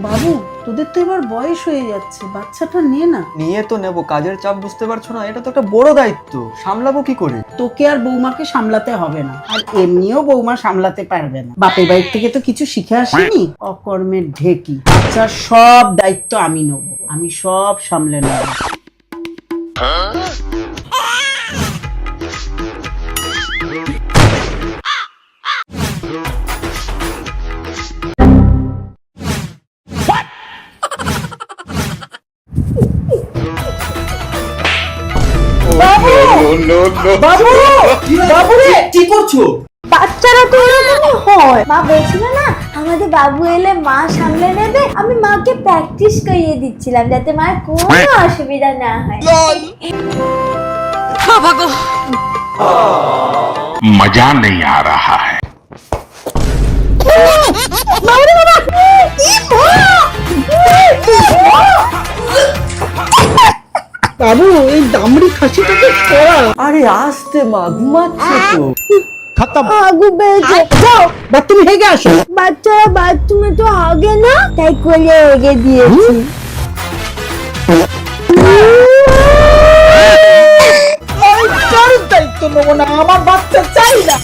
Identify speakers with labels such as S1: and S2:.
S1: বাবু, তোদের তো এবার বয়স হয়ে যাচ্ছে, বাচ্চাটা নিয়ে না।
S2: নিয়ে তো নেবো, কাজের চাপ বুঝতে পারছো না? এটা তো একটা বড় দায়িত্ব, সামলাবো কি করে?
S1: তোকে আর বৌমাকে সামলাতে হবে না, আর এমনিও বৌমা সামলাতে পারবে না। বাপের বাড়ির থেকে তো কিছু শিখে আসেনি, অকর্মের ঢেকি। বাচ্চার সব দায়িত্ব আমি নেবো, আমি সব সামলে নেব।
S2: বাবু রে, কি করছো?
S3: বাচ্চারা তো এরকমই হয়। মা বলছিল না আমাদের বাবু এলে মা সামলে নেবে, আমি মাকে প্র্যাকটিস করিয়ে দিচ্ছিলাম যাতে মার কোনো অসুবিধা না হয়।
S4: मजा नहीं आ रहा है।
S1: বাবু, এই দামড়ি খাসিটাকে ছড়া।
S2: আরে আস্তে মা, ঘুমাচ্ছে তো।
S3: আগু বেজে যাও,
S1: বাথরুমে হেগে আসো।
S3: বাচ্চারা বাথরুমে তো আগে না, তাই কোলে এগে দিয়েছি।
S1: আমি কারোর দায়িত্ব নেবো না, আমার বাচ্চা চাই না।